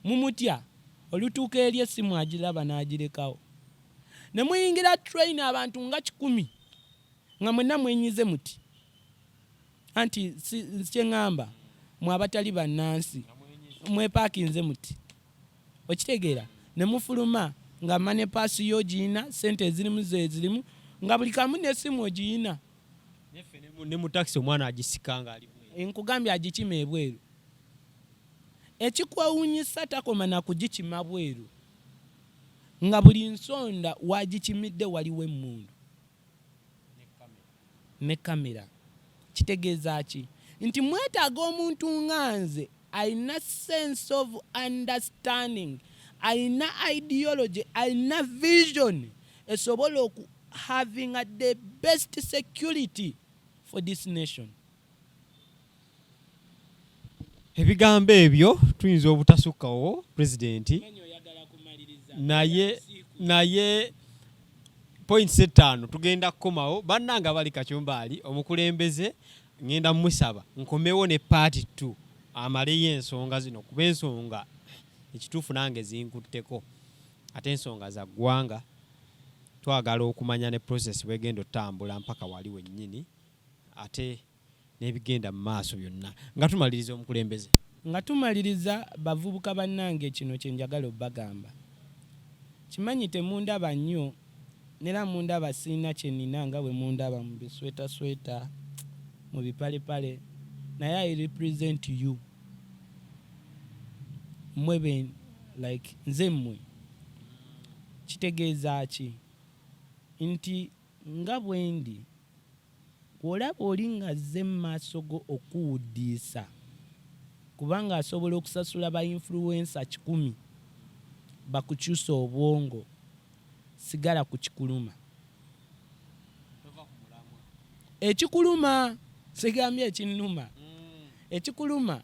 mumutya olutuuka eri essimu agiraba n'agirekawo. Ne muyingira train abantu nga 10 nga mwenna mwenyize muti anti kyeŋŋamba mwe abatali bannansi mwepaakinze muti. Okitegeera? Ne mufuluma nga mane paasi yo giyina, sente ezirimu zezirimu nga buli kamu n'essimu ogiyina. Ne mu taxi omwana agisika nga ali bweru. Nkugambye agikima ebweru. Ekikwewuunyisa takoma na kugikima bweru nga buli nsonda wagikimidde waliwo emmundu ne kamera. Kitegeeza ki? Nti mwetaaga omuntu nga nze alina sense of understanding, alina ideology, alina vision esobola having the best security for this nation. ebigambo ebyo tuyinza obutasukkawo pulezidenti naye points 5 tugenda kukomawo bannanga bali kacyumbaali omukulembeze ngenda musaba nkomewo ne party 2 amaleyo ensonga zino kuba ensonga ekituufu nange zinkutteko ate ensonga za ggwanga twagala okumanya ne process bwegenda otambula mpaka wali wennyini ate n'ebigenda mu maaso byonna nga tumaliriza omukulembeze nga tumaliriza bavubuka bannange kino kye njagala obbagamba kimanyi temundaba nnyo nera mundaba sirina kye nnina nga bwe mundaba mu bisweta mu bipalepale naye I represent you mmwe like nze mmwe kitegeeza ki nti nga bwendi olaba oli nga azze mu maaso go okuwuddiisa kubanga asobola okusasula ba influencer 100 bakukyusa obwongo sigala ku kikuluma ekikuluma sigambye ekinnuma ekikuluma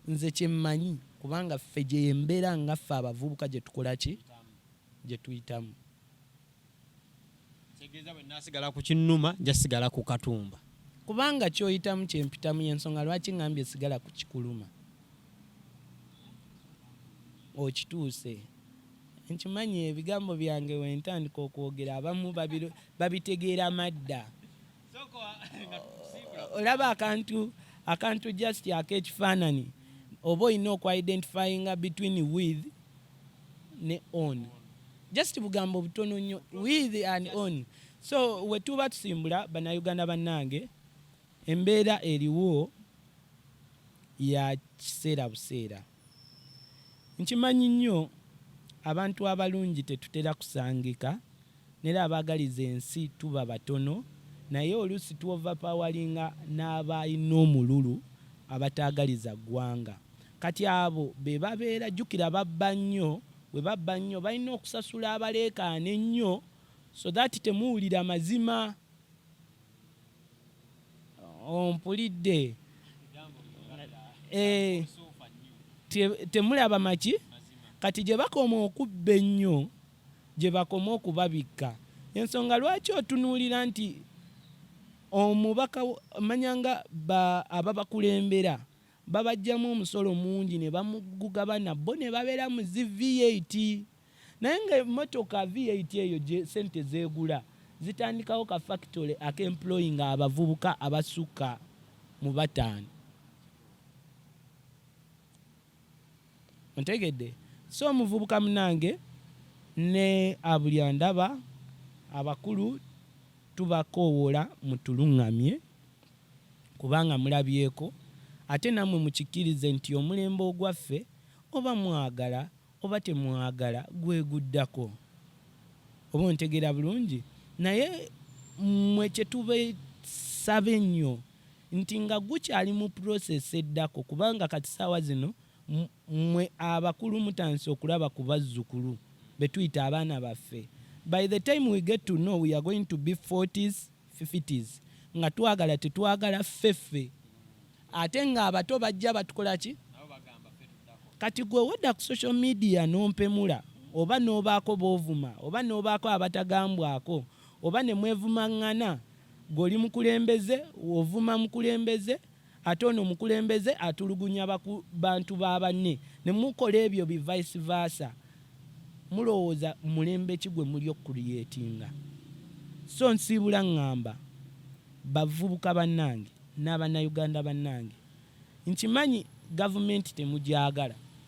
nze kyemmanyi kubanga ffe gye yembeera nga ffe abavubuka gye tukola ki gye tuyitamu tegeeza bwe naasigala ku kinnuma njasigala ku katumba kubanga kyoyitamu kyempitamu y'ensonga lwaki ngambye sigala ku kikuluma okituuse nkimanyi ebigambo byange wentandika okwogera abamu babitegeera madda olaba akantu just ak'ekifaananyi oba olina okwidentifyinga between with ne on just bugambo butono nnyo with and on so wetuba tusimbula bannayuganda bannange embeera eriwo ya kiseera buseera nkimanyi nnyo abantu abalungi tetutera kusangika nera abaagaliza ensi tuba batono naye oluusi tuovapawalinga n'abalina omululu abataagaliza ggwanga kati abo be babeera jjukira babba nnyo bwe babba nnyo balina okusasula abaleekaana ennyo so that temuwulira mazima ompulidde temulaba maki kati gye bakoma okubba ennyo gye bakoma okubabikka ensonga lwaki otunuulira nti omubaka manyanga ababakulembera babajjamu omusolo mungi ne bamugugabana bo ne babeera mu V8 naye nga emmotoka V8 eyo sente zeegula zitandikawo ka factory ak'employing abavubuka abasukka mu 5 ontegedde so omuvubuka munange ne abulyandaba abakulu tubakoowola mutuluŋŋamye kubanga mulabyeko ate nammwe mukikkirize nti omulembe ogwaffe oba mwagala oba temwagala gweguddako oba ontegeera bulungi naye mmwe kyetubeesaba ennyo nti nga gukyali mu process eddako kubanga kati saawa zino mmwe abakulu mutandise okulaba ku bazzukulu betuyita abaana baffe by the time we get to know we are going to be 40s 50s nga twagala tetwagala ffeffe ate nga abato bajja batukola ki kati gwe wedda ku social media n'ompemula oba n'obaako boovuma oba n'obaako abatagambwako oba ne mwevumaŋŋana gweoli mukulembeze ovuma mukulembeze ate ono mukulembeze atulugunya bantu ba banne ne mukola ebyo bi vice versa mulowooza mulembe ki gwe muli okuliyetinga so nsiibula ŋŋamba bavubuka bannange n'abannayuganda bannange nkimanyi gavumenti temugyagala